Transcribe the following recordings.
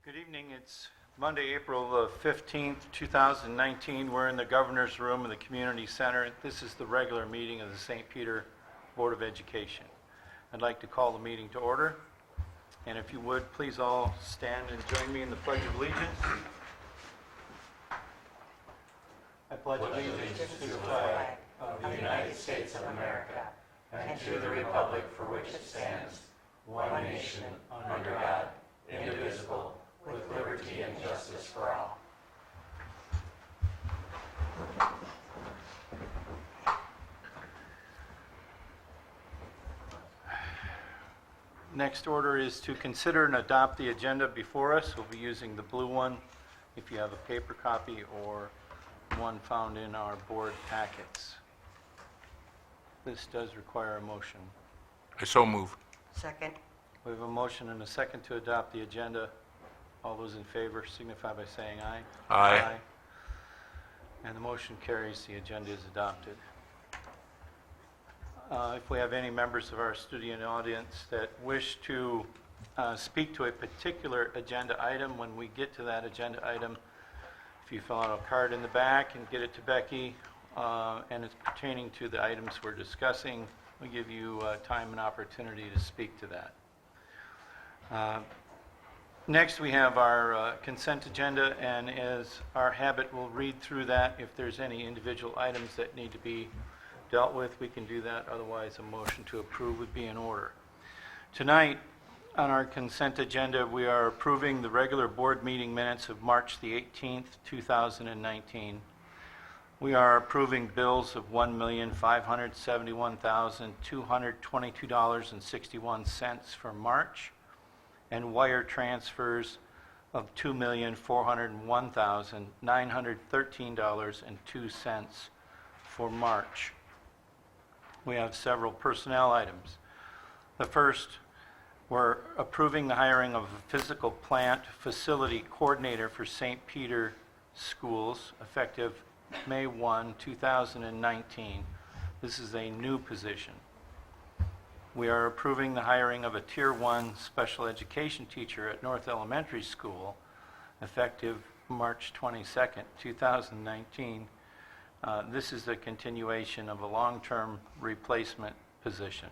Good evening. It's Monday, April the 15th, 2019. We're in the Governor's Room in the Community Center. This is the regular meeting of the St. Peter Board of Education. I'd like to call the meeting to order. And if you would, please all stand and join me in the Pledge of Allegiance. I pledge allegiance to the flag of the United States of America and to the republic for which it stands, one nation, under God, indivisible, with liberty and justice for all. Next order is to consider and adopt the agenda before us. We'll be using the blue one if you have a paper copy or one found in our board packets. This does require a motion. I so move. Second. We have a motion and a second to adopt the agenda. All those in favor signify by saying aye. Aye. And the motion carries. The agenda is adopted. If we have any members of our studio audience that wish to speak to a particular agenda item, when we get to that agenda item, if you fill out a card in the back and get it to Becky, and it's pertaining to the items we're discussing, we give you time and opportunity to speak to that. Next, we have our consent agenda, and as our habit, we'll read through that. If there's any individual items that need to be dealt with, we can do that. Otherwise, a motion to approve would be in order. Tonight, on our consent agenda, we are approving the regular board meeting minutes of March the 18th, 2019. We are approving bills of $1,571,222.61 for March, and wire transfers of $2,401,913.02 for March. We have several personnel items. The first, we're approving the hiring of a physical plant facility coordinator for St. Peter Schools effective May 1, 2019. This is a new position. We are approving the hiring of a Tier 1 special education teacher at North Elementary School, effective March 22nd, 2019. This is a continuation of a long-term replacement position.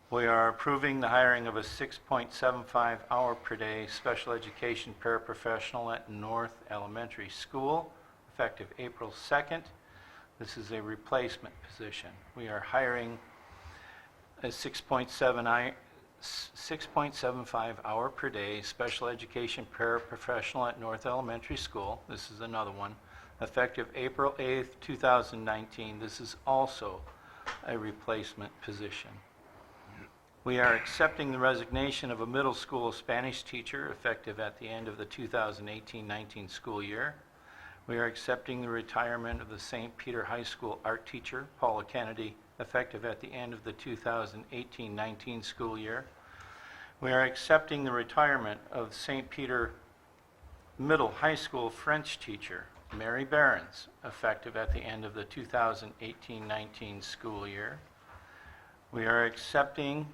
We are approving the hiring of a 6.75 hour per day special education paraprofessional at North Elementary School, effective April 2nd. This is a replacement position. We are hiring a 6.75 hour per day special education paraprofessional at North Elementary School. This is another one, effective April 8th, 2019. This is also a replacement position. We are accepting the resignation of a middle school Spanish teacher effective at the end of the 2018-19 school year. We are accepting the retirement of the St. Peter High School art teacher, Paula Kennedy, effective at the end of the 2018-19 school year. We are accepting the retirement of St. Peter Middle High School French teacher, Mary Behrens, effective at the end of the 2018-19 school year. We are accepting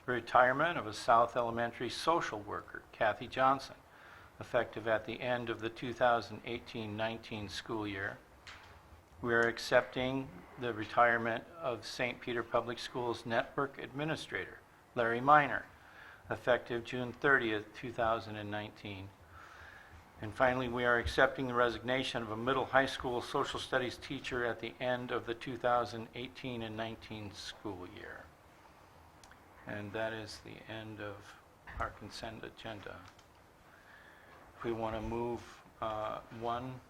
the retirement of a South Elementary social worker, Kathy Johnson, effective at the end of the 2018-19 school year. We are accepting the retirement of St. Peter Public Schools Network Administrator, Larry Miner, effective June 30th, 2019. And finally, we are accepting the resignation of a middle high school social studies teacher at the end of the 2018 and 19 school year. And that is the end of our consent agenda. If we want to move one,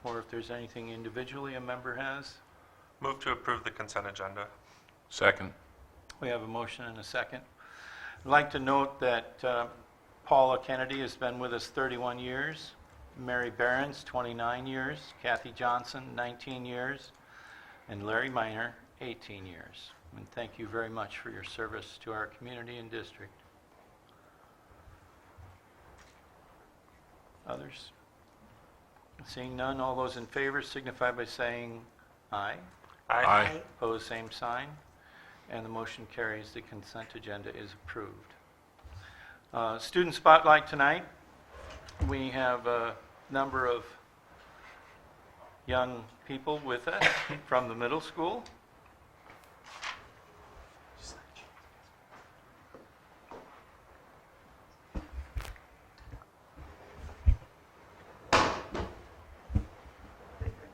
or if there's anything individually a member has. Move to approve the consent agenda. Second. We have a motion and a second. I'd like to note that Paula Kennedy has been with us 31 years, Mary Behrens 29 years, Kathy Johnson 19 years, and Larry Miner 18 years. And thank you very much for your service to our community and district. Others? Seeing none, all those in favor signify by saying aye. Aye. Opposed, same sign. And the motion carries. The consent agenda is approved. Student spotlight tonight. we have a number of young people with us from the middle school.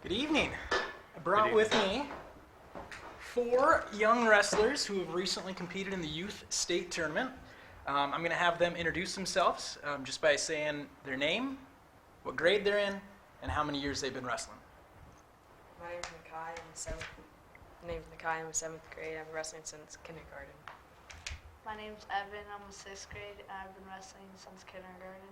Good evening. I brought with me 4 young wrestlers who have recently competed in the youth state tournament. I'm going to have them introduce themselves just by saying their name, what grade they're in, and how many years they've been wrestling. My name's Nakai. I'm in 7th grade. I've been wrestling since kindergarten. My name's Evan. I'm in 6th grade, and I've been wrestling since kindergarten.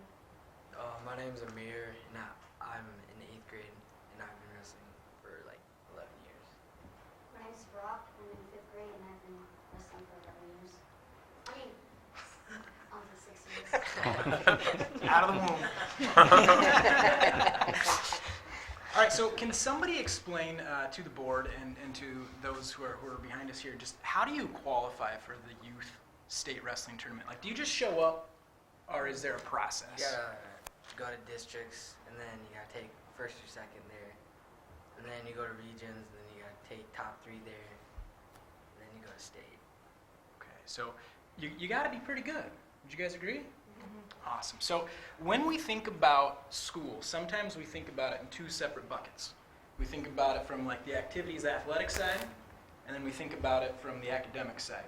My name's Amir, and I'm in 8th grade, and I've been wrestling for like 11 years. My name's Brock. I'm in 5th grade and I've been wrestling for 11 years. I mean, almost 6 years. Out of the womb. All right, so can somebody explain to the board and to those who are behind us here, just how do you qualify for the youth state wrestling tournament? Like, do you just show up, or is there a process? You gotta go to districts, and then you gotta take first or second there, and then you go to regions, and then you gotta take top 3 there, and then you go to state. Okay, so you got to be pretty good. Would you guys agree? Awesome. So when we think about school, sometimes we think about it in 2 separate buckets. We think about it from like the activities athletic side, and then we think about it from the academic side.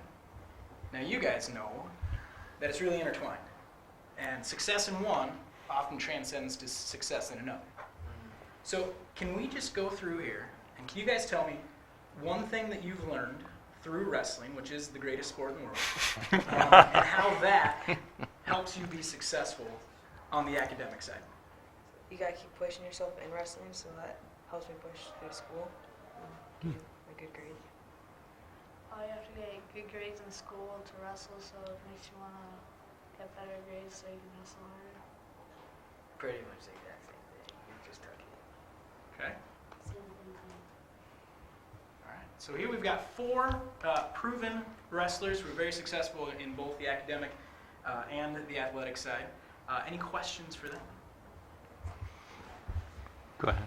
Now you guys know that it's really intertwined, and success in one often transcends to success in another. So can we just go through here, and can you guys tell me one thing that you've learned through wrestling, which is the greatest sport in the world, and how that helps you be successful on the academic side? You gotta keep pushing yourself in wrestling, so that helps me push through school and get a good grade. You have to get good grades in school to wrestle, so it makes you want to get better grades so you can wrestle harder. Pretty much the exact same thing. You just took it. Okay. Same thing. All right. So here we've got 4 proven wrestlers who are very successful in both the academic and the athletic side. Any questions for them? Go ahead.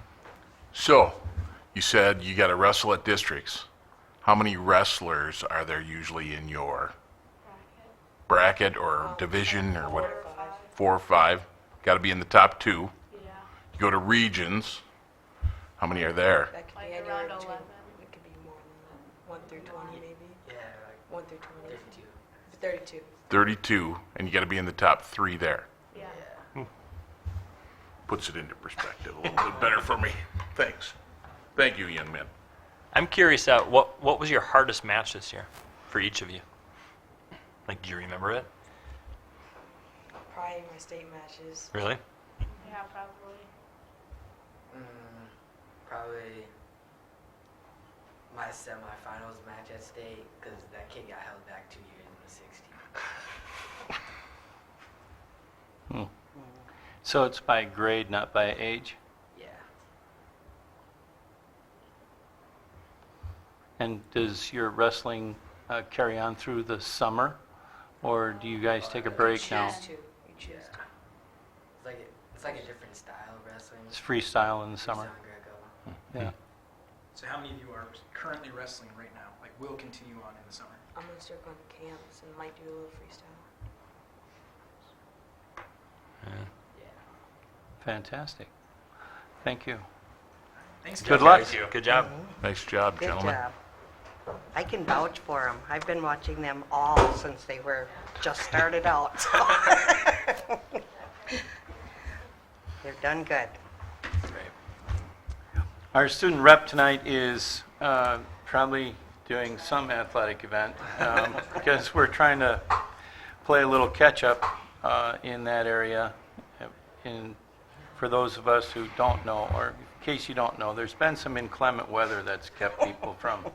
So, you said you got to wrestle at districts. How many wrestlers are there usually in your Bracket. bracket or division or what? 4 or 5. 4 or 5. Got to be in the top 2. Yeah. You go to regions. How many are there? That could Like be anywhere around between. 11. It could be more than that. 1 through 20 maybe. Yeah, like 1 through 20. 32. 32. 32, and you got to be in the top 3 there. Yeah. Yeah. Puts it into perspective a little bit better for me. Thanks. Thank you, young man. I'm curious, what was your hardest match this year for each of you? Like, do you remember it? Probably my state matches. Really? Yeah, probably. Probably my semifinals match at state, because that kid got held back 2 years in the 60. So it's by grade, not by age? Yeah. And does your wrestling carry on through the summer, or do you guys take a break now? You choose to. You choose Yeah. to. It's like a different style of wrestling. It's freestyle in the summer? Freestyle Greco. Yeah. So how many of you are currently wrestling right now? Like, will continue on in the summer? I'm gonna start going to camps and might do a little freestyle. Yeah. Fantastic. Thank you. Thanks, Good guys. luck. Thank you. Good job. Nice job, Good gentlemen. job. I can vouch for them. I've been watching them all since they were just started out. so. They've done good. Our student rep tonight is probably doing some athletic event because we're trying to play a little catch-up in that area. For those of us who don't know, or in case you don't know, there's been some inclement weather that's kept people from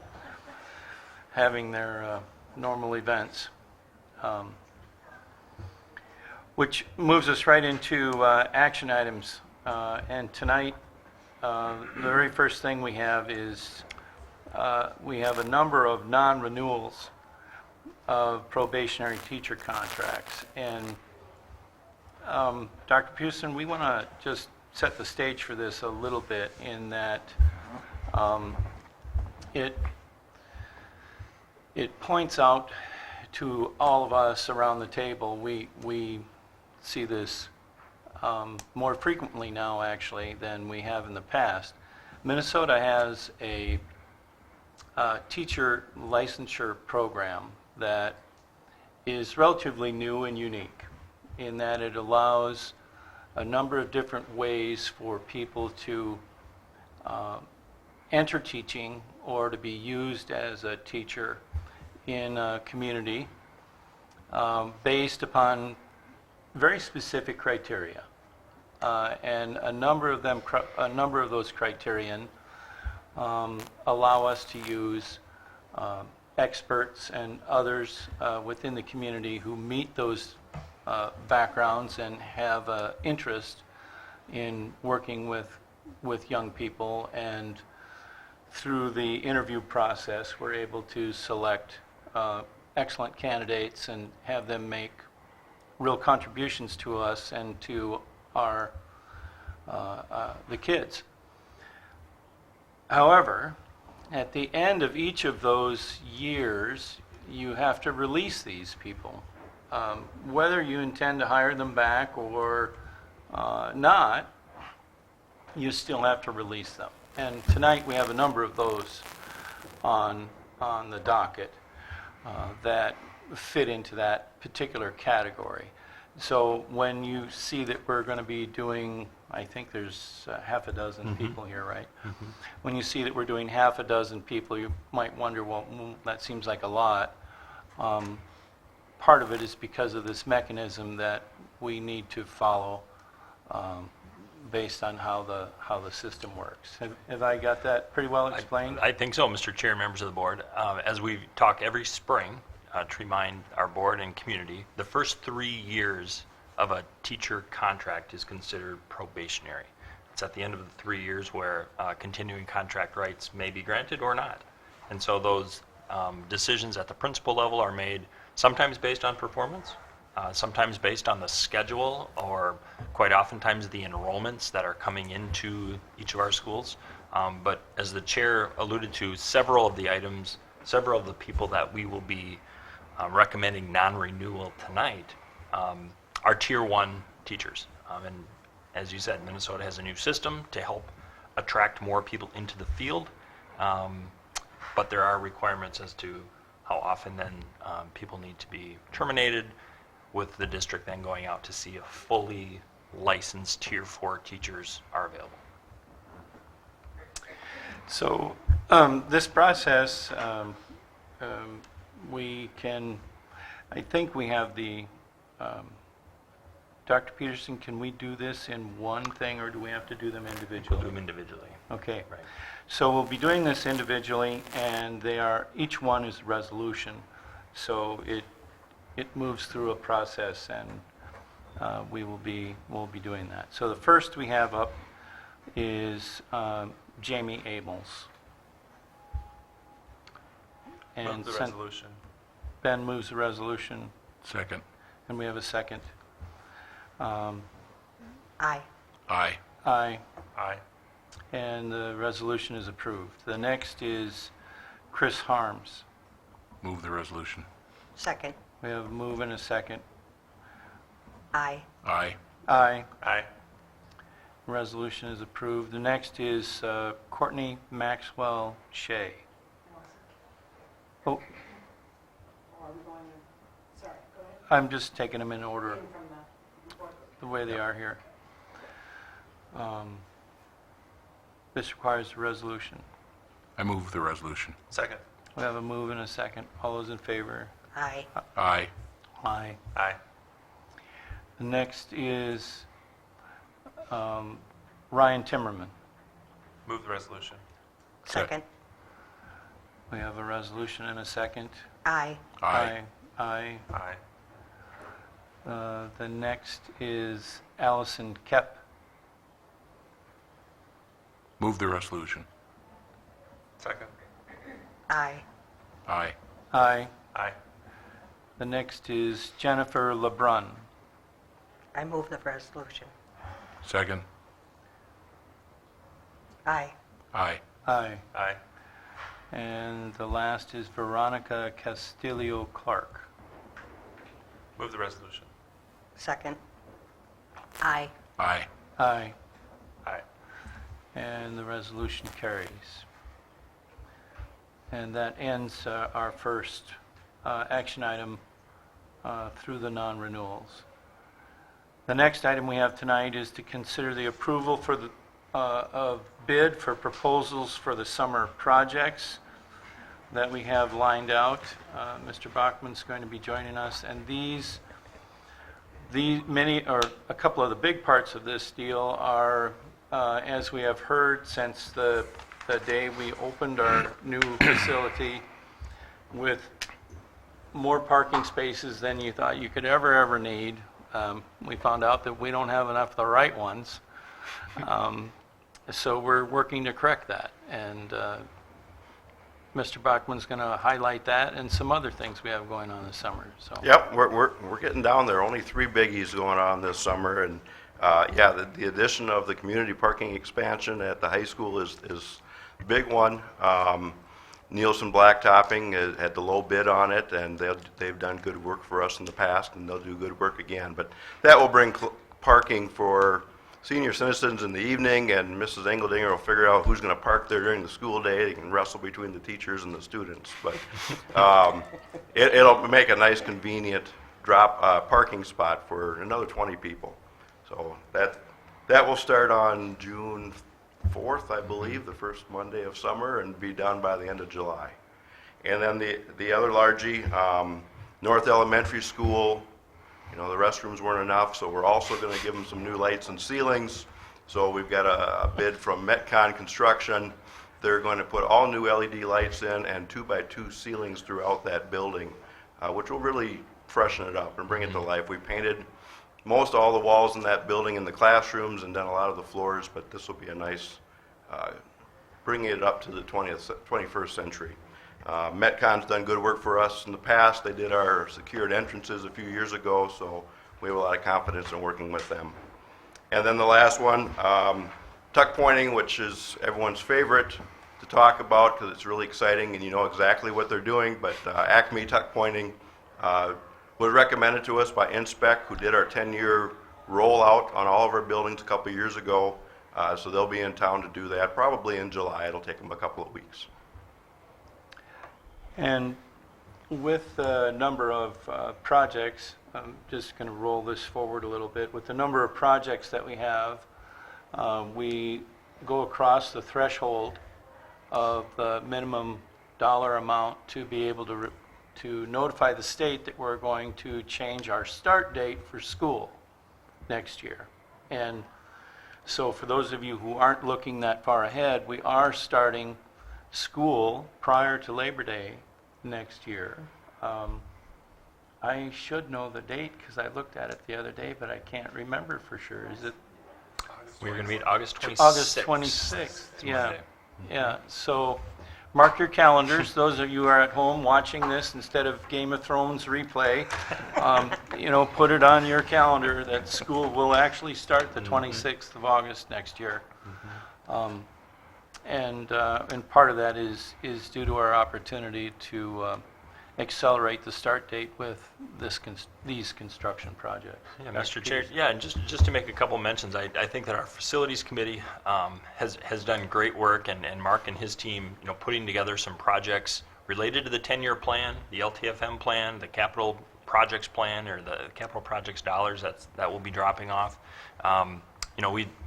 having their normal events. Which moves us right into action items. And tonight, the very first thing we have is we have a number of non-renewals of probationary teacher contracts. And Dr. Pearson, we want to just set the stage for this a little bit in that it points out to all of us around the table, we see this more frequently now, actually, than we have in the past. Minnesota has a teacher licensure program that is relatively new and unique in that it allows a number of different ways for people to enter teaching or to be used as a teacher in a community based upon very specific criteria. And a number of those criterion allow us to use experts and others within the community who meet those backgrounds and have an interest in working with young people. And through the interview process, we're able to select excellent candidates and have them make real contributions to us and to our the kids. However, at the end of each of those years, you have to release these people. Whether you intend to hire them back or not, you still have to release them. And tonight we have a number of those on the docket that fit into that particular category. So when you see that we're going to be doing, I think there's half a dozen people here, right? When you see that we're doing half a dozen people, you might wonder, well, that seems like a lot. Part of it is because of this mechanism that we need to follow based on how the system works. Have I got that pretty well explained? I think so, Mr. Chair, members of the board. As we talk every spring to remind our board and community, the first 3 years of a teacher contract is considered probationary. It's at the end of the 3 years where continuing contract rights may be granted or not. And so those decisions at the principal level are made sometimes based on performance, sometimes based on the schedule, or quite oftentimes the enrollments that are coming into each of our schools. But as the chair alluded to, several of the people that we will be recommending non-renewal tonight are Tier 1 teachers. And as you said, Minnesota has a new system to help attract more people into the field, but there are requirements as to how often then people need to be terminated, with the district then going out to see if fully licensed Tier 4 teachers are available. So this process, we can, I think we have the, Dr. Peterson, can we do this in one thing, or do we have to do them individually? We'll do them individually. Okay. Right. So we'll be doing this individually, and each one is a resolution. So it moves through a process, and we'll be doing that. So the first we have up is Jamie Abels. Move the resolution. Ben moves the resolution, Second. and we have a second. Aye. Aye. Aye. Aye. And the resolution is approved. The next is Chris Harms. Move the resolution. Second. We have a move and a second. Aye. Aye. Aye. Aye. Resolution is approved. The next is Courtney Maxwell Shea. Oh, I'm just taking them in order, the way they are here. This requires a resolution. I move the resolution. Second. We have a move and a second. All those in favor? Aye. Aye. Aye. Aye. The next is Ryan Timmerman. Move the resolution. Second. We have a resolution and a second. Aye. Aye. Aye. Aye. The next is Allison Kep. Move the resolution. Second. Aye. Aye. Aye. Aye. The next is Jennifer LeBrun. I move the resolution. Second? Aye. Aye. Aye. Aye. And the last is Veronica Castillo Clark. Move the resolution. Second. Aye. Aye. Aye. Aye. And the resolution carries. And that ends our first action item through the non-renewals. The next item we have tonight is to consider the approval for the of bid for proposals for the summer projects that we have lined out. Mr. Bachman's going to be joining us, and these many, or a couple of the big parts of this deal are, as we have heard since the day we opened our new facility, with more parking spaces than you thought you could ever need. We found out that we don't have enough of the right ones. So we're working to correct that, and Mr. Bachman's going to highlight that and some other things we have going on this summer. So. Yep, we're getting down there. Only 3 biggies going on this summer, and yeah, the addition of the community parking expansion at the high school is a big one. Nielsen Blacktopping had the low bid on it, and they've done good work for us in the past, and they'll do good work again. But that will bring parking for senior citizens in the evening, and Mrs. Engeldinger will figure out who's going to park there during the school day. They can wrestle between the teachers and the students. But it'll make a nice, convenient parking spot for another 20 people. So that will start on June 4th, I believe, the first Monday of summer, and be done by the end of July. And then the other largey, North Elementary School, the restrooms weren't enough, so we're also going to give them some new lights and ceilings. So we've got a bid from Metcon Construction. They're going to put all new LED lights in and 2x2 ceilings throughout that building, which will really freshen it up and bring it to life. We painted most all the walls in that building in the classrooms and done a lot of the floors, but this will be a nice, bringing it up to the 21st century. Metcon's done good work for us in the past. They did our secured entrances a few years ago, so we have a lot of confidence in working with them. And then the last one, tuck pointing, which is everyone's favorite to talk about because it's really exciting and you know exactly what they're doing, but Acme Tuck Pointing was recommended to us by Inspec, who did our 10-year rollout on all of our buildings a couple years ago. So they'll be in town to do that probably in July. It'll take them a couple of weeks. And with the number of projects, I'm just going to roll this forward a little bit. With the number of projects that we have, we go across the threshold of the minimum dollar amount to be able to notify the state that we're going to change our start date for school next year. And so for those of you who aren't looking that far ahead, we are starting school prior to Labor Day next year. I should know the date because I looked at it the other day, but I can't remember for sure. Is it We're going to meet August 26th. August 26th? Yeah. Monday. Yeah. So mark your calendars. Those of you who are at home watching this instead of Game of Thrones replay, put it on your calendar that school will actually start the 26th of August next year. And part of that is due to our opportunity to accelerate the start date with these construction projects. Yeah, Mr. Chair, yeah, and just to make a couple mentions, I think that our facilities committee has done great work, and Mark and his team, putting together some projects related to the 10-year plan, the LTFM plan, the capital projects plan, or the capital projects dollars that will be dropping off.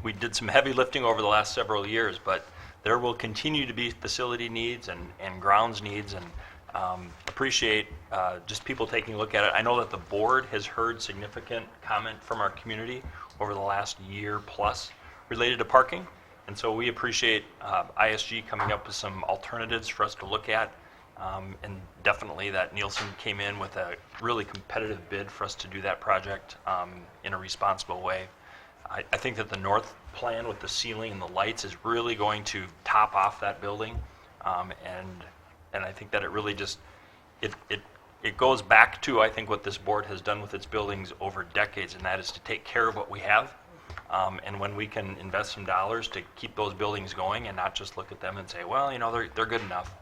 We did some heavy lifting over the last several years, but there will continue to be facility needs and grounds needs, and appreciate just people taking a look at it. I know that the board has heard significant comment from our community over the last year plus related to parking, and so we appreciate ISG coming up with some alternatives for us to look at, and definitely that Nielsen came in with a really competitive bid for us to do that project in a responsible way. I think that the north plan with the ceiling and the lights is really going to top off that building, and I think that it really just it it goes back to, I think, what this board has done with its buildings over decades, and that is to take care of what we have. And when we can invest some dollars to keep those buildings going and not just look at them and say, well, you know, they're good enough.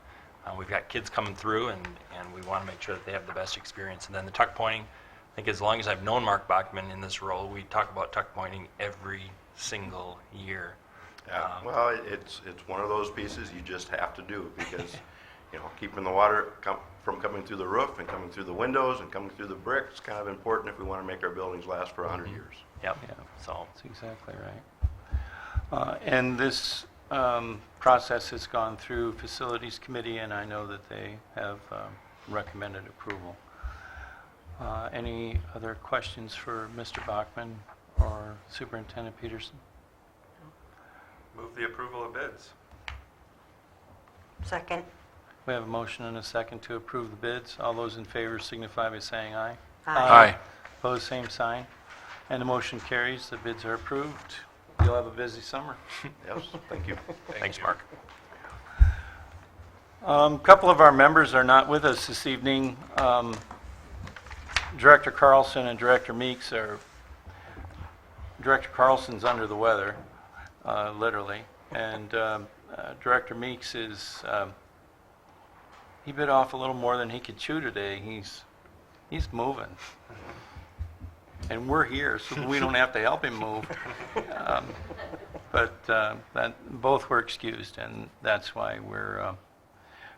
We've got kids coming through, and we want to make sure that they have the best experience. And then the tuck pointing, I think as long as I've known Mark Bachman in this role, we talk about tuck pointing every single year. Yeah, well, it's one of those pieces you just have to do because, you know, keeping the water from coming through the roof and coming through the windows and coming through the bricks is kind of important if we want to make our buildings last for 100 years. Yep. Yeah. So That's exactly right. And this process has gone through Facilities Committee, and I know that they have recommended approval. Any other questions for Mr. Bachman or Superintendent Peterson? Move the approval of bids. Second. We have a motion and a second to approve the bids. All those in favor signify by saying aye. Aye. Opposed, same sign. And the motion carries. The bids are approved. You'll have a busy summer. Yes, thank you. thanks, Mark. A couple of our members are not with us this evening. Director Carlson and Director Meeks are, Director Carlson's under the weather, literally, and Director Meeks is, he bit off a little more than he could chew today. He's moving. And we're here, so we don't have to help him move. But both were excused, and that's why we're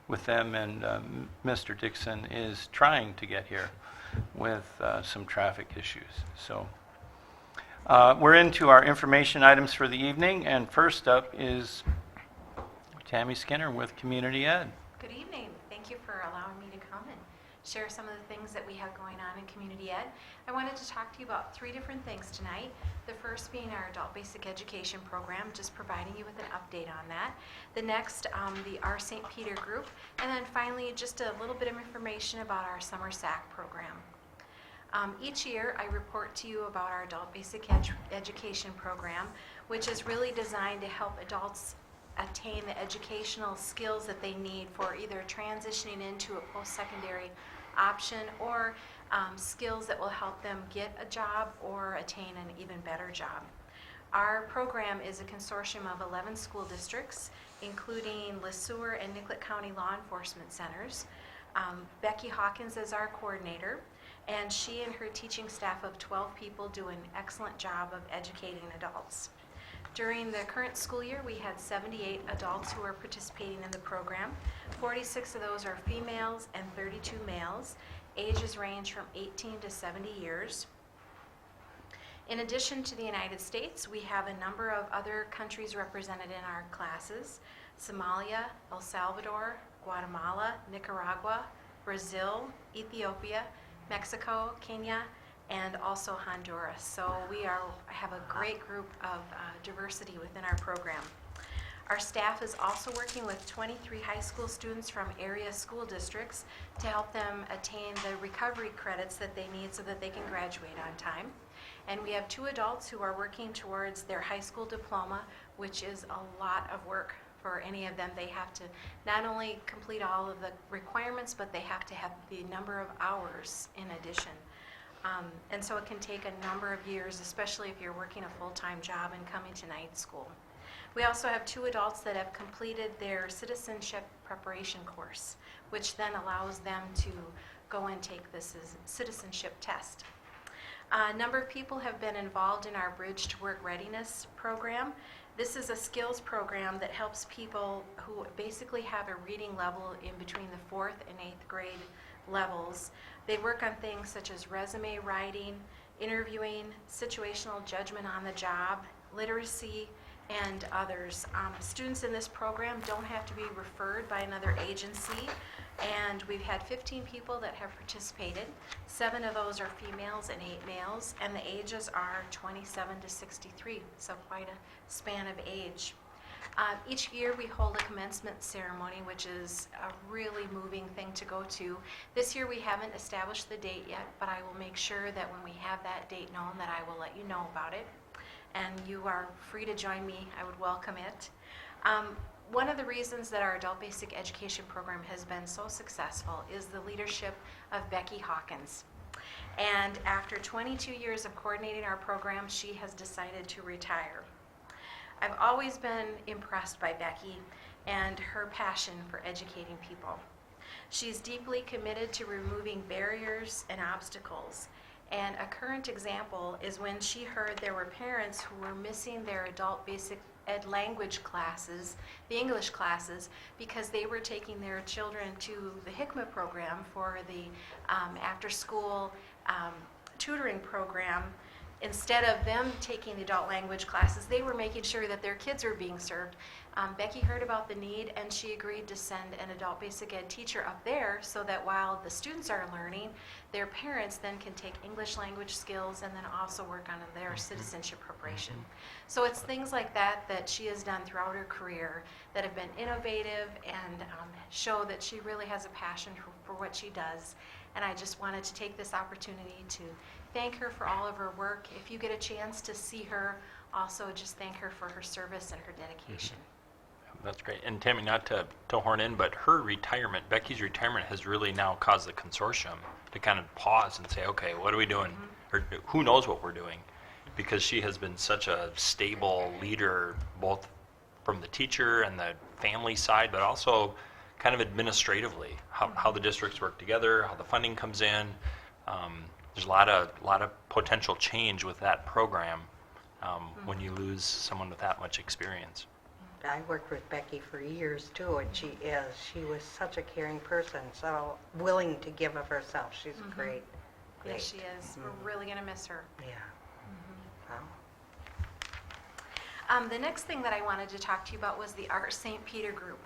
with them. And Mr. Dixon is trying to get here with some traffic issues. So we're into our information items for the evening, and first up is Tammy Skinner with Community Ed. Good evening. Thank you for allowing me to come and share some of the things that we have going on in Community Ed. I wanted to talk to you about 3 different things tonight. The first being our Adult Basic Education program, just providing you with an update on that. The next, our St. Peter group. And then finally, just a little bit of information about our Summer SAC program. Each year, I report to you about our Adult Basic Education program, which is really designed to help adults attain the educational skills that they need for either transitioning into a post-secondary option or skills that will help them get a job or attain an even better job. Our program is a consortium of 11 school districts, including LeSueur and Nicollet County Law Enforcement Centers. Becky Hawkins is our coordinator, and she and her teaching staff of 12 people do an excellent job of educating adults. During the current school year, we had 78 adults who are participating in the program. 46 of those are females and 32 males. Ages range from 18 to 70 years. In addition to the United States, we have a number of other countries represented in our classes: Somalia, El Salvador, Guatemala, Nicaragua, Brazil, Ethiopia, Mexico, Kenya, and also Honduras. So we have a great group of diversity within our program. Our staff is also working with 23 high school students from area school districts to help them attain the recovery credits that they need so that they can graduate on time. And we have 2 adults who are working towards their high school diploma, which is a lot of work for any of them. They have to not only complete all of the requirements, but they have to have the number of hours in addition. And so it can take a number of years, especially if you're working a full-time job and coming to night school. We also have 2 adults that have completed their citizenship preparation course, which then allows them to go and take this citizenship test. A number of people have been involved in our Bridge to Work Readiness program. This is a skills program that helps people who basically have a reading level in between the 4th and 8th grade levels. They work on things such as resume writing, interviewing, situational judgment on the job, literacy, and others. Students in this program don't have to be referred by another agency, and we've had 15 people that have participated. 7 of those are females and 8 males, and the ages are 27 to 63, so quite a span of age. Each year we hold a commencement ceremony, which is a really moving thing to go to. This year we haven't established the date yet, but I will make sure that when we have that date known that I will let you know about it. And you are free to join me. I would welcome it. one of the reasons that our adult basic education program has been so successful is the leadership of Becky Hawkins. And after 22 years of coordinating our program, she has decided to retire. I've always been impressed by Becky and her passion for educating people. She's deeply committed to removing barriers and obstacles. And a current example is when she heard there were parents who were missing their adult basic ed language classes, the English classes, because they were taking their children to the HICMA program for the after-school tutoring program. Instead of them taking the adult language classes, they were making sure that their kids were being served. Becky heard about the need, and she agreed to send an adult basic ed teacher up there so that while the students are learning, their parents then can take English language skills and then also work on their citizenship preparation. So it's things like that that she has done throughout her career that have been innovative and show that she really has a passion for what she does. And I just wanted to take this opportunity to thank her for all of her work. If you get a chance to see her, also just thank her for her service and her dedication. That's great. And Tammy, not to horn in, but her retirement, Becky's retirement has really now caused the consortium to kind of pause and say, okay, what are we doing? Or who knows what we're doing? Because she has been such a stable leader, both from the teacher and the family side, but also kind of administratively, how the districts work together, how the funding comes in. There's a lot of potential change with that program when you lose someone with that much experience. I worked with Becky for years too, and she was such a caring person, so willing to give of herself. She's great. Yes, she is. We're really going to miss her. Yeah. The next thing that I wanted to talk to you about was the Art St. Peter group.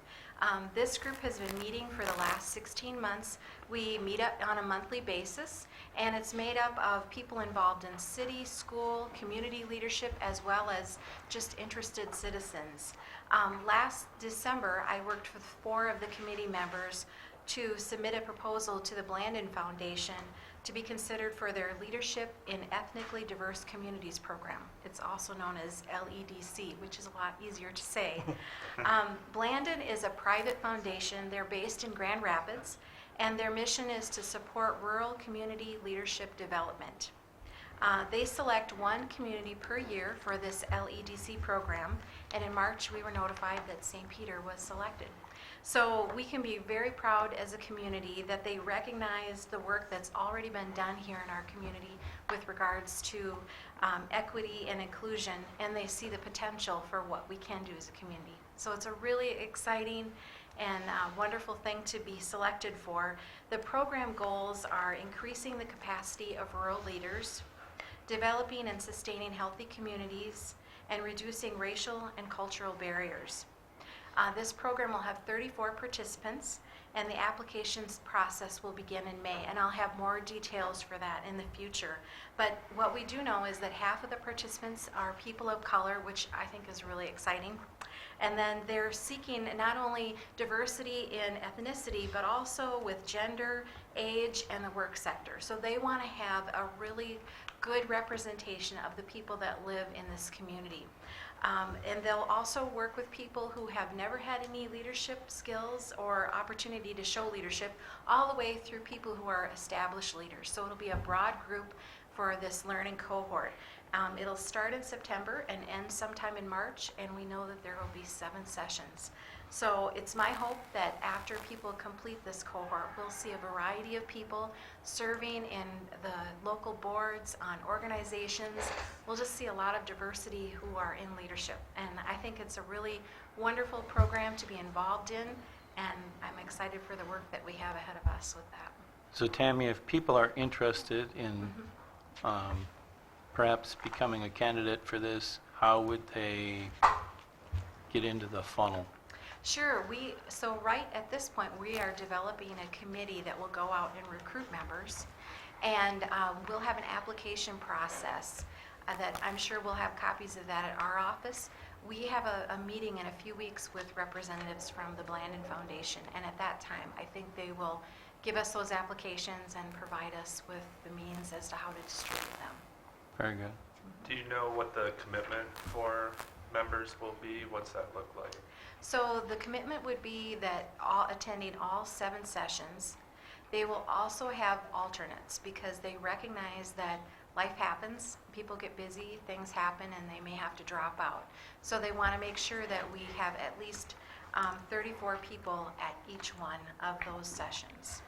This group has been meeting for the last 16 months. We meet up on a monthly basis, and it's made up of people involved in city, school, community leadership, as well as just interested citizens. Last December, I worked with 4 of the committee members to submit a proposal to the Blandon Foundation to be considered for their Leadership in Ethnically Diverse Communities program. It's also known as LEDC, which is a lot easier to say. Blandon is a private foundation. They're based in Grand Rapids, and their mission is to support rural community leadership development. They select one community per year for this LEDC program, and in March we were notified that St. Peter was selected. So we can be very proud as a community that they recognize the work that's already been done here in our community with regards to equity and inclusion, and they see the potential for what we can do as a community. So it's a really exciting and wonderful thing to be selected for. The program goals are increasing the capacity of rural leaders, developing and sustaining healthy communities, and reducing racial and cultural barriers. This program will have 34 participants, and the applications process will begin in May, and I'll have more details for that in the future. But what we do know is that half of the participants are people of color, which I think is really exciting. And then they're seeking not only diversity in ethnicity, but also with gender, age, and the work sector. So they want to have a really good representation of the people that live in this community. And they'll also work with people who have never had any leadership skills or opportunity to show leadership, all the way through people who are established leaders. So it'll be a broad group for this learning cohort. It'll start in September and end sometime in March, and we know that there will be 7 sessions. So it's my hope that after people complete this cohort, we'll see a variety of people serving in the local boards, on organizations. We'll just see a lot of diversity who are in leadership. And I think it's a really wonderful program to be involved in, and I'm excited for the work that we have ahead of us with that. So Tammy, if people are interested in perhaps becoming a candidate for this, how would they get into the funnel? Sure. So right at this point, we are developing a committee that will go out and recruit members, and we'll have an application process that I'm sure we'll have copies of that at our office. We have a meeting in a few weeks with representatives from the Blandon Foundation, and at that time, I think they will give us those applications and provide us with the means as to how to distribute them. Very good. Do you know what the commitment for members will be? What's that look like? So the commitment would be that attending all 7 sessions. They will also have alternates because they recognize that life happens, people get busy, things happen, and they may have to drop out. So they want to make sure that we have at least 34 people at each one of those sessions.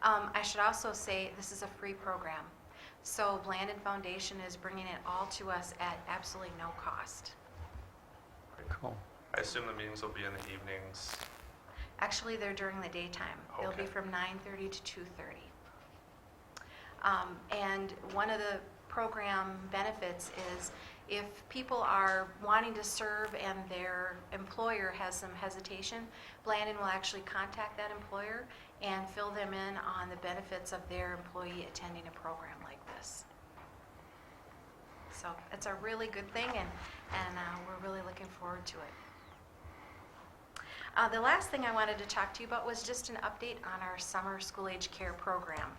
I should also say this is a free program. So Blandon Foundation is bringing it all to us at absolutely no cost. Cool. I assume the meetings will be in the evenings. Actually, they're during the daytime. They'll be Okay. from 9:30 to 2:30. And one of the program benefits is if people are wanting to serve and their employer has some hesitation, Blandon will actually contact that employer and fill them in on the benefits of their employee attending a program like this. So it's a really good thing, and we're really looking forward to it. The last thing I wanted to talk to you about was just an update on our summer school age care program.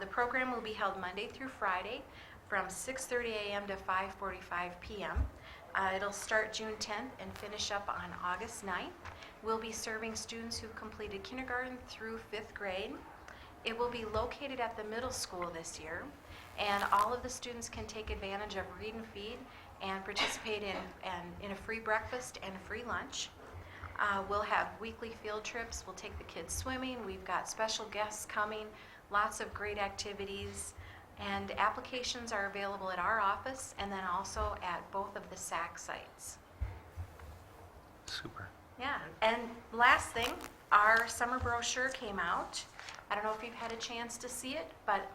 The program will be held Monday through Friday from 6:30 a.m. to 5:45 p.m. It'll start June 10th and finish up on August 9th. We'll be serving students who've completed kindergarten through 5th grade. It will be located at the middle school this year, and all of the students can take advantage of Read and Feed and participate in a free breakfast and a free lunch. We'll have weekly field trips. We'll take the kids swimming. We've got special guests coming, lots of great activities, and applications are available at our office and then also at both of the SAC sites. Super. Yeah, and last thing, our summer brochure came out. I don't know if you've had a chance to see it, but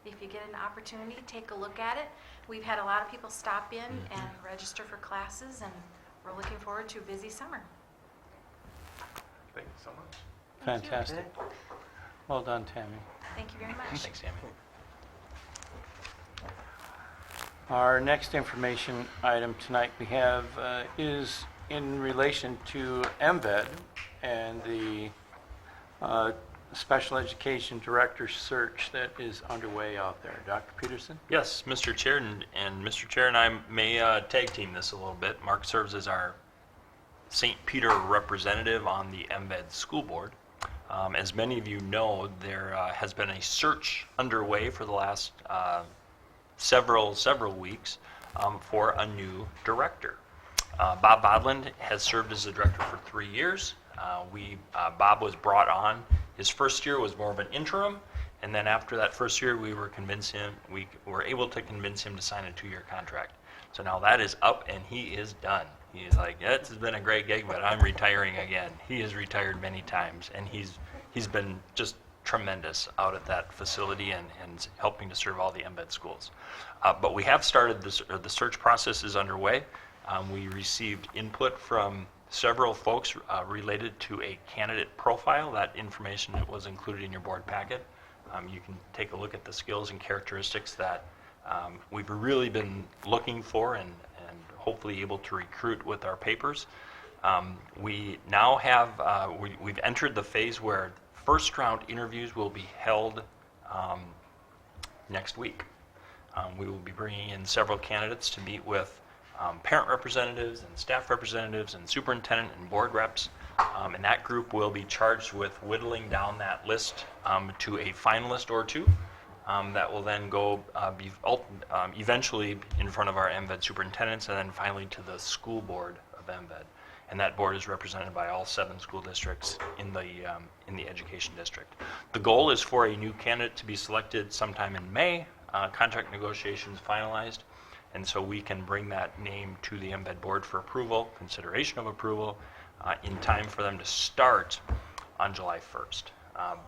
if you get an opportunity, take a look at it. We've had a lot of people stop in and register for classes, and we're looking forward to a busy summer. Thank you so much. Thank you. Fantastic. Well done, Tammy. Thank you very much. Thanks, Tammy. Our next information item tonight we have is in relation to MVED and the special education director search that is underway out there. Dr. Peterson? Yes, Mr. Chair, and Mr. Chair and I may tag team this a little bit. Mark serves as our St. Peter representative on the MVED school board. As many of you know, there has been a search underway for the last several weeks for a new director. Bob Bodland has served as the director for 3 years. Bob was brought on. His first year was more of an interim, and then after that first year, we were able to convince him to sign a 2-year contract. So now that is up, and he is done. He's like, yeah, this has been a great gig, but I'm retiring again. He has retired many times, and he's been just tremendous out at that facility and helping to serve all the MVED schools. But we have started the search process is underway. We received input from several folks related to a candidate profile. That information was included in your board packet. You can take a look at the skills and characteristics that we've really been looking for and hopefully able to recruit with our papers. We now have, we've entered the phase where first round interviews will be held next week. We will be bringing in several candidates to meet with parent representatives and staff representatives and superintendent and board reps. And that group will be charged with whittling down that list to a finalist or two that will then go eventually in front of our MVED superintendents and then finally to the school board of MVED. And that board is represented by all 7 school districts in the education district. The goal is for a new candidate to be selected sometime in May, contract negotiations finalized, and so we can bring that name to the MVED board for approval, consideration of approval, in time for them to start on July 1st.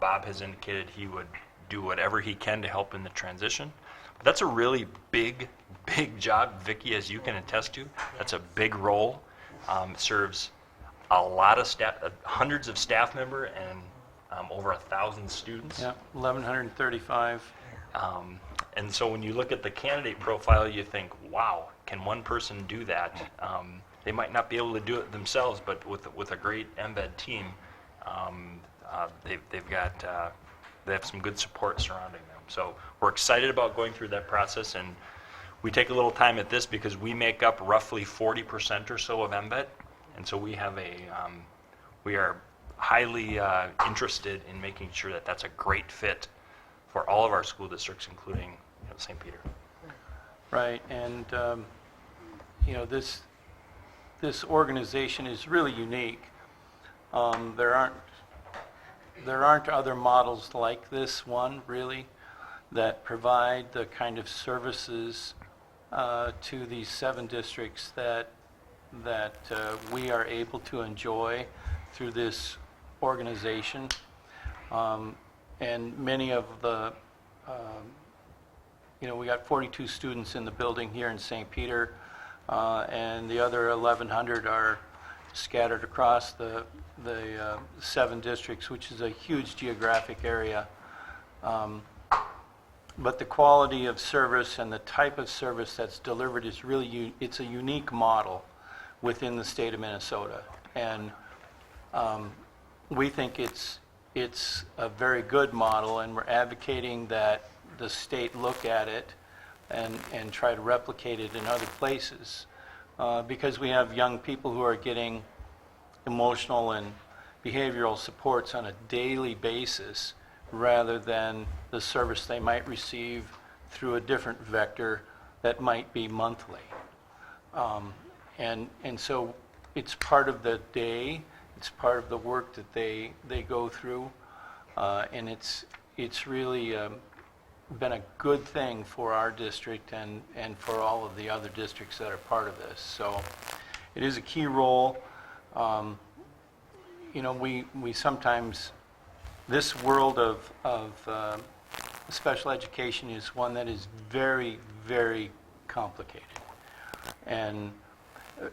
Bob has indicated he would do whatever he can to help in the transition. But that's a really big job, Vicki, as you can attest to. That's a big role. Serves a lot of staff, hundreds of staff members and over 1,000 students. Yeah, 1,135. And so when you look at the candidate profile, you think, wow, can one person do that? They might not be able to do it themselves, but with a great MVED team, they have some good support surrounding them. So we're excited about going through that process, and we take a little time at this because we make up roughly 40% or so of MVET, and so we have we are highly interested in making sure that that's a great fit for all of our school districts, including St. Peter. Right, and this organization is really unique. There aren't other models like this one, really, that provide the kind of services to these 7 districts that we are able to enjoy through this organization. And many of the, we got 42 students in the building here in St. Peter, and the other 1,100 are scattered across the 7 districts, which is a huge geographic area. But the quality of service and the type of service that's delivered is really, it's a unique model within the state of Minnesota. And we think it's a very good model, and we're advocating that the state look at it and try to replicate it in other places. Because we have young people who are getting emotional and behavioral supports on a daily basis rather than the service they might receive through a different vector that might be monthly. And so it's part of the day, it's part of the work that they go through, and it's really been a good thing for our district and for all of the other districts that are part of this. So it is a key role. We sometimes, this world of special education is one that is very, very complicated, and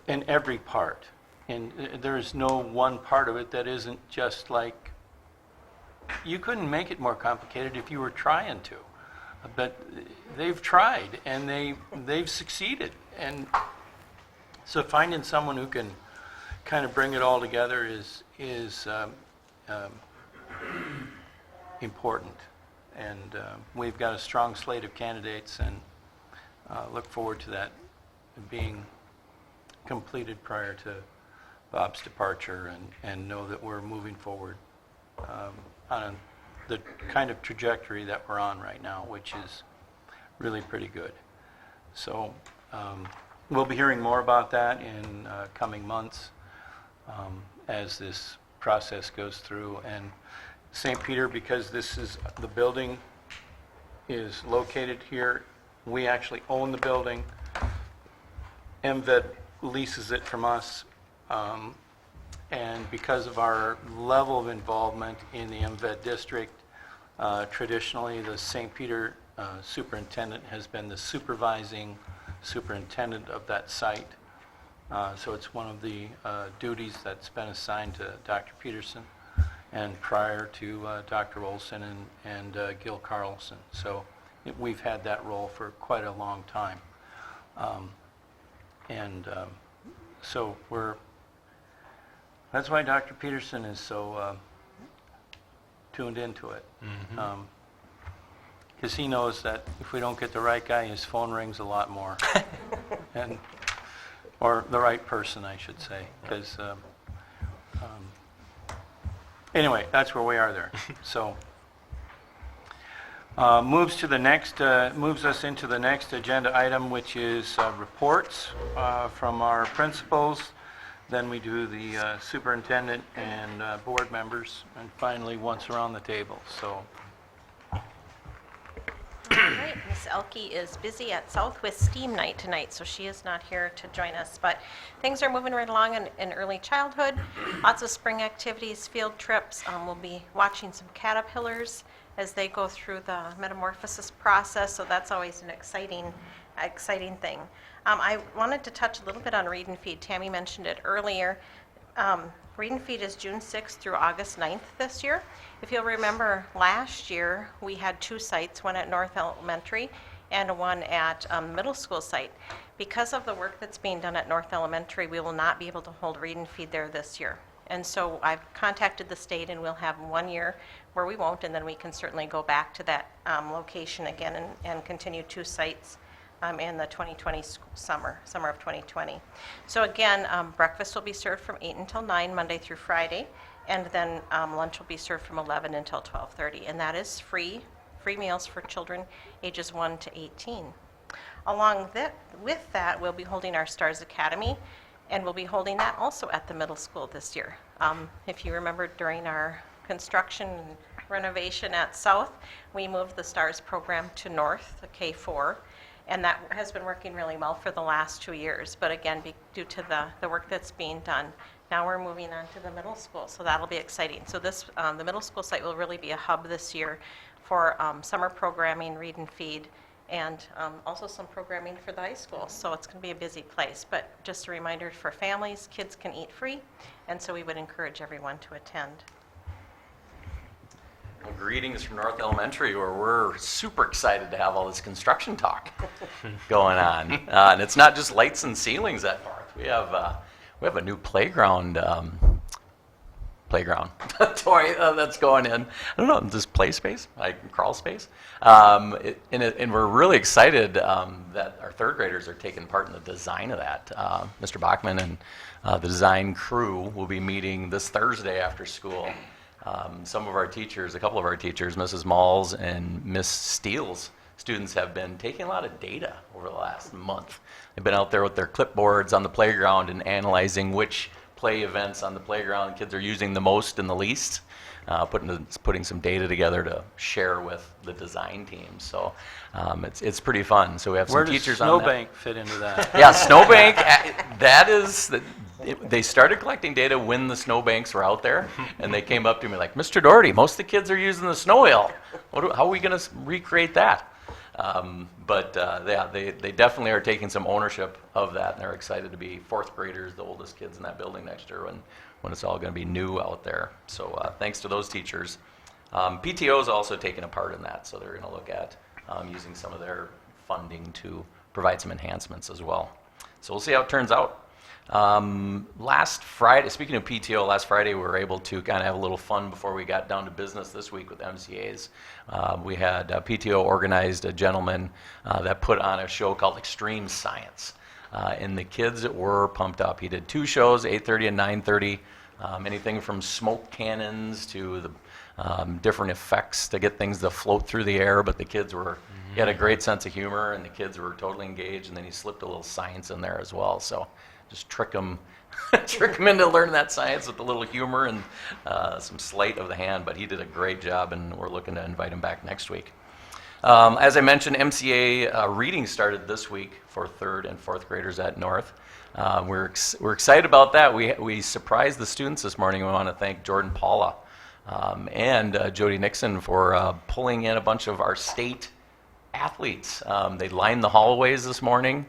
in every part. And there is no one part of it that isn't just like, you couldn't make it more complicated if you were trying to. But they've tried, and they've succeeded. And so finding someone who can kind of bring it all together is important. And we've got a strong slate of candidates, and look forward to that being completed prior to Bob's departure, and know that we're moving forward on the kind of trajectory that we're on right now, which is really pretty good. So we'll be hearing more about that in coming months as this process goes through. And St. Peter, because the building is located here, we actually own the building. MVED leases it from us. And because of our level of involvement in the MVED district, traditionally the St. Peter superintendent has been the supervising superintendent of that site. So it's one of the duties that's been assigned to Dr. Peterson, and prior to Dr. Olson and Gil Carlson. So we've had that role for quite a long time. So that's why Dr. Peterson is so tuned into it. Because he knows that if we don't get the right guy, his phone rings a lot more. Or the right person, I should say. Because anyway, that's where we are there. So moves us into the next agenda item, which is reports from our principals. Then we do the superintendent and board members, and finally, once around the table. So. All right, Ms. Elke is busy at Southwest Steam Night tonight, so she is not here to join us. But things are moving right along in early childhood. Lots of spring activities, field trips. We'll be watching some caterpillars as they go through the metamorphosis process, so that's always an exciting thing. I wanted to touch a little bit on Read and Feed. Tammy mentioned it earlier. Read and Feed is June 6th through August 9th this year. If you'll remember, last year we had 2 sites, one at North Elementary and one at middle school site. Because of the work that's being done at North Elementary, we will not be able to hold Read and Feed there this year. And so I've contacted the state, and we'll have 1 year where we won't, and then we can certainly go back to that location again and continue 2 sites in the 2020 summer of 2020. So again, breakfast will be served from 8 until 9, Monday through Friday, and then lunch will be served from 11 until 12:30, and that is free meals for children ages 1 to 18. Along with that, we'll be holding our Stars Academy, and we'll be holding that also at the middle school this year. If you remember, during our construction and renovation at South, we moved the Stars program to North, the K4, and that has been working really well for the last 2 years. But again, due to the work that's being done, now we're moving on to the middle school, so that'll be exciting. So the middle school site will really be a hub this year for summer programming, read and feed, and also some programming for the high school. So it's going to be a busy place. But just a reminder for families, kids can eat free, and so we would encourage everyone to attend. Well, greetings from North Elementary, where we're super excited to have all this construction talk going on. And it's not just lights and ceilings at North. We have a new playground toy that's going in. I don't know, this play space, like crawl space. And we're really excited that our third graders are taking part in the design of that. Mr. Bachman and the design crew will be meeting this Thursday after school. Some of our teachers, a couple of our teachers, Mrs. Malls and Miss Steele's students have been taking a lot of data over the last month. They've been out there with their clipboards on the playground and analyzing which play events on the playground kids are using the most and the least, putting some data together to share with the design team. So it's pretty fun. So we have some teachers on that. Where does Snowbank fit into that? Yeah, Snowbank, that is, they started collecting data when the snowbanks were out there, and they came up to me like, Mr. Doherty, most of the kids are using the snow wheel. How are we going to recreate that? They definitely are taking some ownership of that, and they're excited to be fourth graders, the oldest kids in that building next year when it's all going to be new out there. So thanks to those teachers. PTO is also taking a part in that, so they're going to look at using some of their funding to provide some enhancements as well. So we'll see how it turns out. Last Friday, speaking of PTO, last Friday we were able to kind of have a little fun before we got down to business this week with MCAs. We had PTO organized a gentleman that put on a show called Extreme Science. And the kids were pumped up. He did 2 shows, 8:30 and 9:30, anything from smoke cannons to the different effects to get things to float through the air. But the kids he had a great sense of humor, and the kids were totally engaged, and then he slipped a little science in there as well. So just trick them into learning that science with a little humor and some sleight of the hand. But he did a great job, and we're looking to invite him back next week. As I mentioned, MCA reading started this week for 3rd and 4th graders at North. We're excited about that. We surprised the students this morning. We want to thank Jordan Paula and Jody Nixon for pulling in a bunch of our state athletes. They lined the hallways this morning,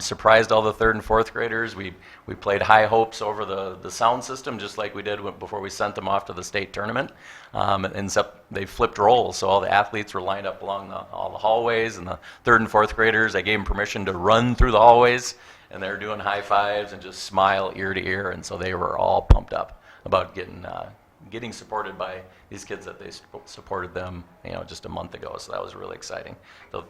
surprised all the 3rd and 4th graders. We played High Hopes over the sound system just like we did before we sent them off to the state tournament. Except they flipped roles, so all the athletes were lined up along all the hallways, and the 3rd and 4th graders, I gave them permission to run through the hallways, and they were doing high fives and just smile ear to ear, and so they were all pumped up about getting supported by these kids that they supported them, just a month ago. So that was really exciting.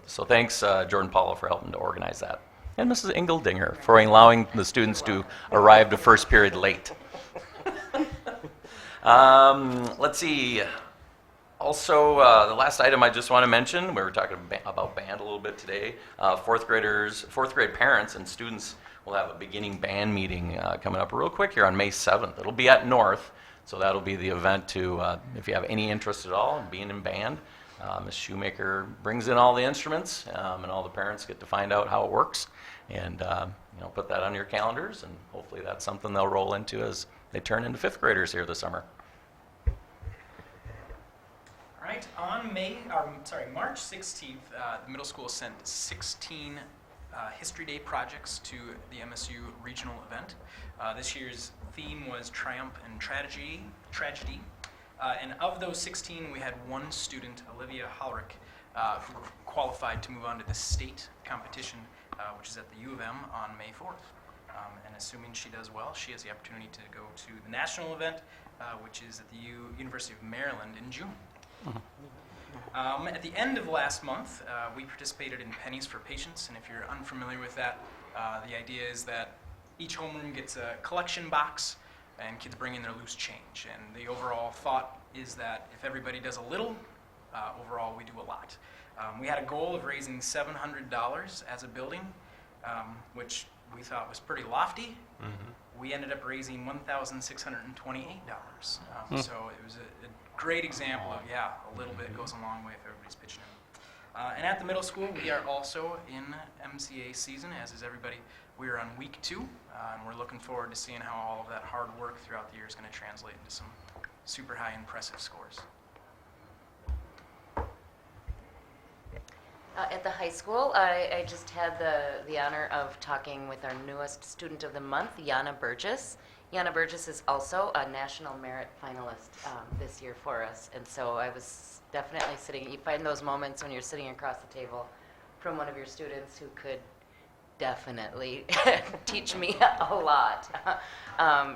So thanks, Jordan Paula, for helping to organize that, and Mrs. Engeldinger for allowing the students to arrive to first period late. Let's see. Also, the last item I just want to mention, we were talking about band a little bit today. 4th grade parents and students will have a beginning band meeting coming up real quick here on May 7th. It'll be at North. So that'll be the event to, if you have any interest at all in being in band, Ms. Shoemaker brings in all the instruments, and all the parents get to find out how it works, and put that on your calendars, and hopefully that's something they'll roll into as they turn into 5th graders here this summer. All right, on March 16th, the middle school sent 16 History Day projects to the MSU regional event. This year's theme was Triumph and Tragedy. And of those 16, we had one student, Olivia Hallrick, who qualified to move on to the state competition, which is at the U of M on May 4th. And assuming she does well, she has the opportunity to go to the national event, which is at the University of Maryland in June. At the end of last month, we participated in Pennies for Patients, and if you're unfamiliar with that, the idea is that each homeroom gets a collection box, and kids bring in their loose change. And the overall thought is that if everybody does a little, overall we do a lot. We had a goal of raising $700 as a building, which we thought was pretty lofty. We ended up raising $1,628. So it was a great example of, a little bit goes a long way if everybody's pitching in. And at the middle school, we are also in MCA season, as is everybody. We are on week 2, and we're looking forward to seeing how all of that hard work throughout the year is going to translate into some super high impressive scores. At the high school, I just had the honor of talking with our newest student of the month, Yana Burgess. Yana Burgess is also a National Merit finalist this year for us, and so I was definitely sitting, you find those moments when you're sitting across the table from one of your students who could definitely teach me a lot.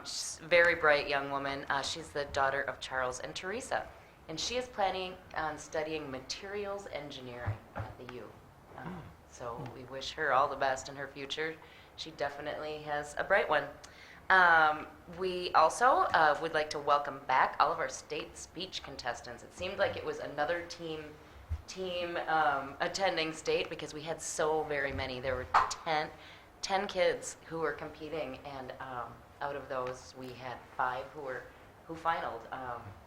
She's a very bright young woman. She's the daughter of Charles and Teresa. And she is planning on studying materials engineering at the U. So we wish her all the best in her future. She definitely has a bright one. We also would like to welcome back all of our state speech contestants. It seemed like it was another team attending state because we had so very many. There were 10 kids who were competing, and out of those we had 5 who finaled,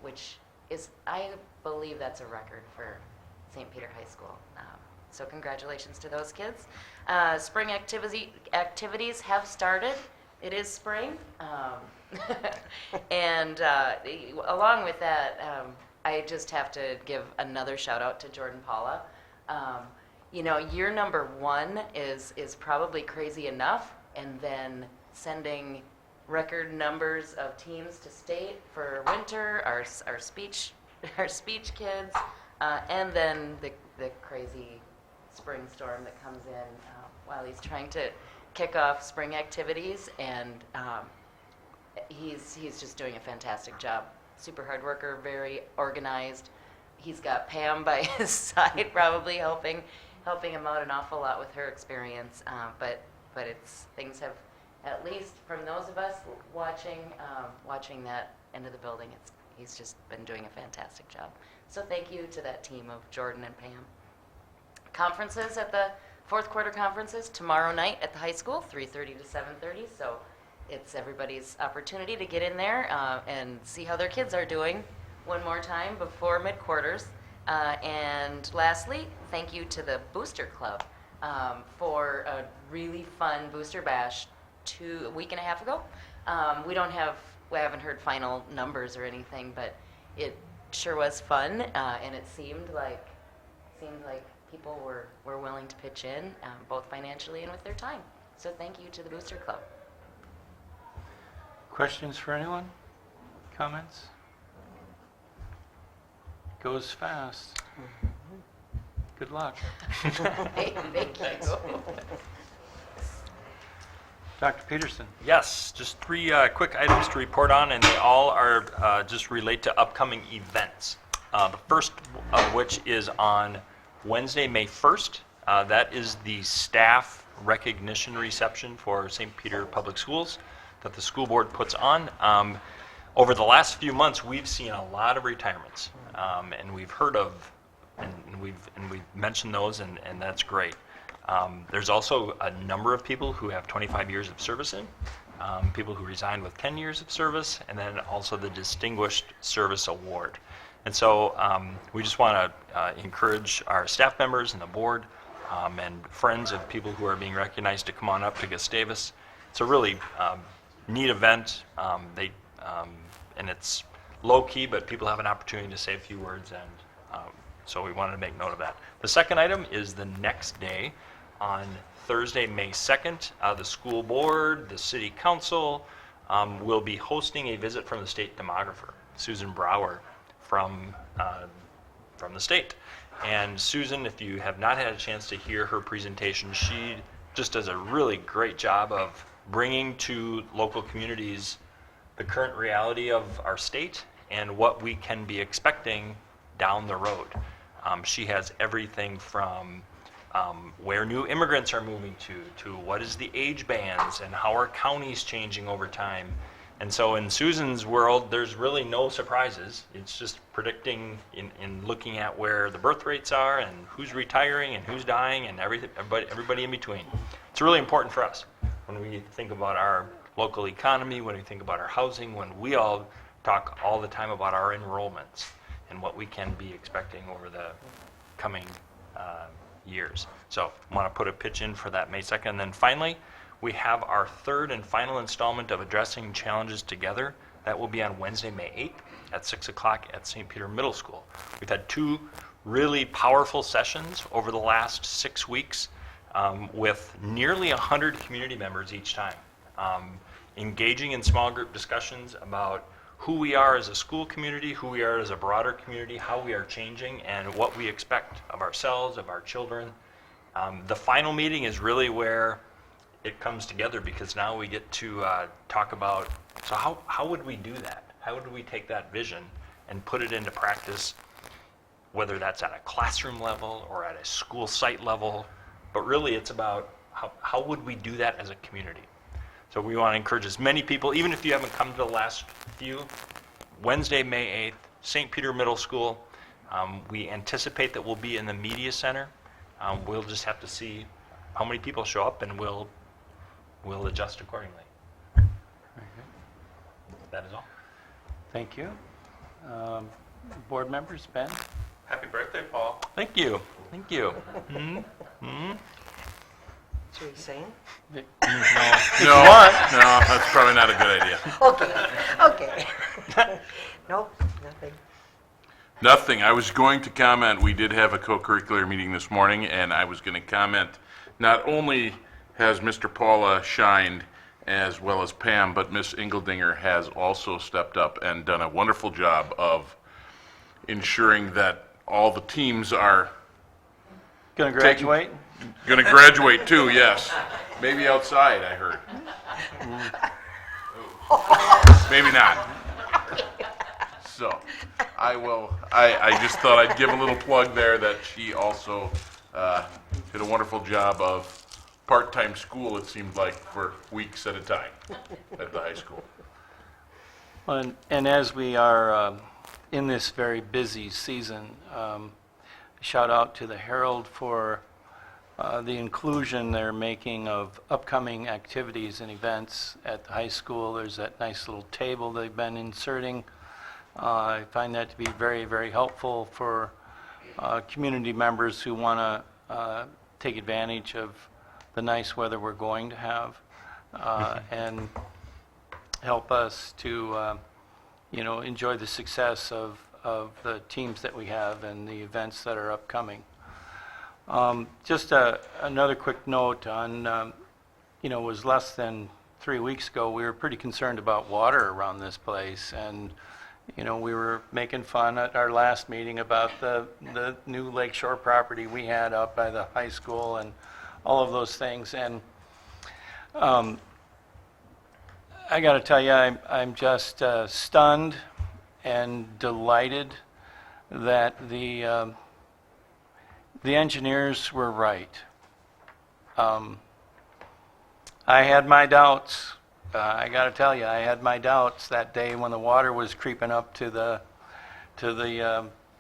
which is, I believe that's a record for St. Peter High School. So congratulations to those kids. Spring activities have started. It is spring. And along with that, I just have to give another shout out to Jordan Paula. Year number 1 is probably crazy enough, and then sending record numbers of teams to state for winter, our speech kids, and then the crazy spring storm that comes in while he's trying to kick off spring activities, and he's just doing a fantastic job. Super hard worker, very organized. He's got Pam by his side, probably helping him out an awful lot with her experience. But things have, at least from those of us watching that end of the building, he's just been doing a fantastic job. So thank you to that team of Jordan and Pam. Conferences at the fourth quarter conferences tomorrow night at the high school, 3:30 to 7:30. So it's everybody's opportunity to get in there and see how their kids are doing one more time before mid-quarters. And lastly, thank you to the Booster Club for a really fun Booster Bash a week and a half ago. We haven't heard final numbers or anything, but it sure was fun, and it seemed like people were willing to pitch in, both financially and with their time. So thank you to the Booster Club. Questions for anyone? Comments? Goes fast. Good luck. Thank you. Dr. Peterson. Yes, just 3 quick items to report on, and they all are just relate to upcoming events. The first of which is on Wednesday, May 1st. That is the staff recognition reception for St. Peter Public Schools that the school board puts on. Over the last few months, we've seen a lot of retirements, and we've heard of, and we've mentioned those, and that's great. There's also a number of people who have 25 years of service in, people who resigned with 10 years of service, and then also the Distinguished Service Award. And so we just want to encourage our staff members and the board and friends of people who are being recognized to come on up to Gustavus. It's a really neat event. And it's low key, but people have an opportunity to say a few words, and so we wanted to make note of that. The second item is the next day, on Thursday, May 2nd. The school board, the city council will be hosting a visit from the state demographer, Susan Brower, from the state. And Susan, if you have not had a chance to hear her presentation, she just does a really great job of bringing to local communities the current reality of our state and what we can be expecting down the road. She has everything from where new immigrants are moving to what is the age bands and how are counties changing over time. And so in Susan's world, there's really no surprises. It's just predicting in looking at where the birth rates are and who's retiring and who's dying and everybody in between. It's really important for us when we think about our local economy, when we think about our housing, when we all talk all the time about our enrollments and what we can be expecting over the coming years. So I want to put a pitch in for that May 2nd. And then finally, we have our third and final installment of Addressing Challenges Together. That will be on Wednesday, May 8th at 6 o'clock at St. Peter Middle School. We've had 2 really powerful sessions over the last 6 weeks with nearly 100 community members each time, engaging in small group discussions about who we are as a school community, who we are as a broader community, how we are changing, and what we expect of ourselves, of our children. The final meeting is really where it comes together, because now we get to talk about, so how would we do that? How would we take that vision and put it into practice, whether that's at a classroom level or at a school site level, but really it's about how would we do that as a community? So we want to encourage as many people, even if you haven't come to the last few, Wednesday, May 8th, St. Peter Middle School. We anticipate that we'll be in the media center. We'll just have to see how many people show up, and we'll adjust accordingly. Very good. That is all. Thank you. Board members, Ben? Happy birthday, Paul. Thank you. Thank you. Mm-hmm. Should we sing? No, that's probably not a good idea. Okay. Nope, nothing. Nothing. I was going to comment, we did have a co-curricular meeting this morning, and I was going to comment, not only has Mr. Paula shined as well as Pam, but Miss Engeldinger has also stepped up and done a wonderful job of ensuring that all the teams are Going to graduate? going to graduate too, yes. Maybe outside, I heard. Maybe not. So, I just thought I'd give a little plug there that she also did a wonderful job of part-time school, it seemed like, for weeks at a time at the high school. And as we are in this very busy season, shout out to the Herald for the inclusion they're making of upcoming activities and events at the high school. There's that nice little table they've been inserting. I find that to be very, very helpful for community members who want to take advantage of the nice weather we're going to have and help us to enjoy the success of the teams that we have and the events that are upcoming. Just another quick note on, it was less than 3 weeks ago, we were pretty concerned about water around this place, and we were making fun at our last meeting about the new lakeshore property we had up by the high school and all of those things. And I got to tell you, I'm just stunned and delighted that the engineers were right. I had my doubts. I got to tell you, I had my doubts that day when the water was creeping up to the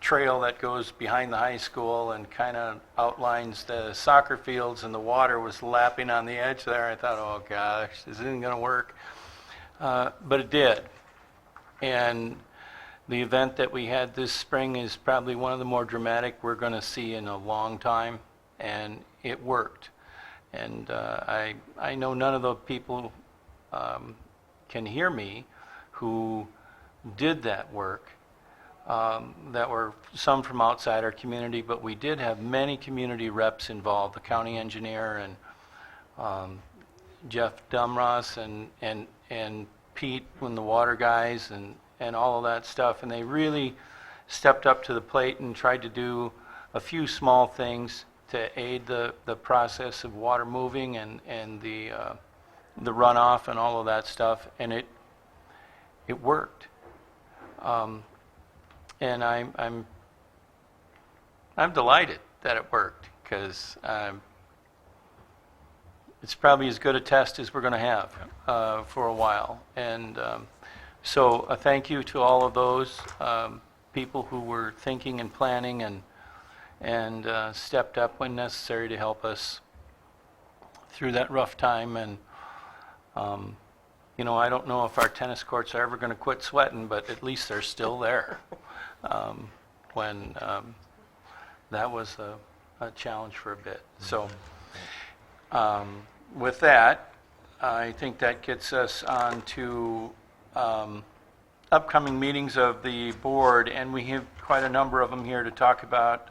trail that goes behind the high school and kind of outlines the soccer fields, and the water was lapping on the edge there. I thought, oh gosh, this isn't going to work. But it did. And the event that we had this spring is probably one of the more dramatic we're going to see in a long time, and it worked. And I know none of the people can hear me who did that work. That were some from outside our community, but we did have many community reps involved, the county engineer and Jeff Dumross and Pete when the water guys and all of that stuff, and they really stepped up to the plate and tried to do a few small things to aid the process of water moving and the runoff and all of that stuff, and it worked. And I'm I'm delighted that it worked, because it's probably as good a test as we're going to have for a while. And so a thank you to all of those people who were thinking and planning and stepped up when necessary to help us through that rough time. And I don't know if our tennis courts are ever going to quit sweating, but at least they're still there. When that was a challenge for a bit. So with that, I think that gets us on to upcoming meetings of the board, and we have quite a number of them here to talk about.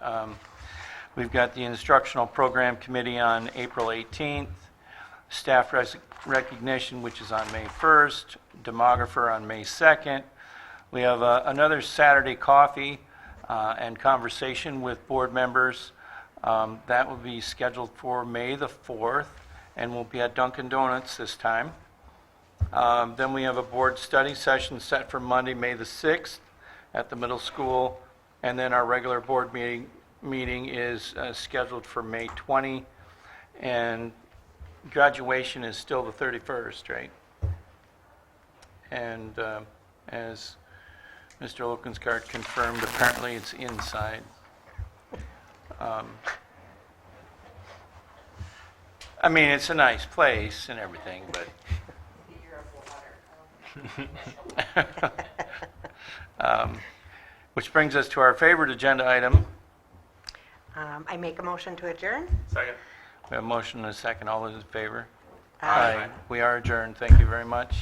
We've got the Instructional Program Committee on April 18th, Staff Recognition, which is on May 1st, Demographer on May 2nd. We have another Saturday coffee and conversation with board members. That will be scheduled for May the 4th, and will be at Dunkin' Donuts this time. Then we have a board study session set for Monday, May the 6th at the middle school, and then our regular board meeting is scheduled for May 20, and graduation is still the 31st, right? And as Mr. Lokenskart confirmed, apparently it's inside. I mean, it's a nice place and everything, but... which brings us to our favorite agenda item. I make a motion to adjourn. Second. We have a motion and a second. All those in favor? Aye. We are adjourned. Thank you very much.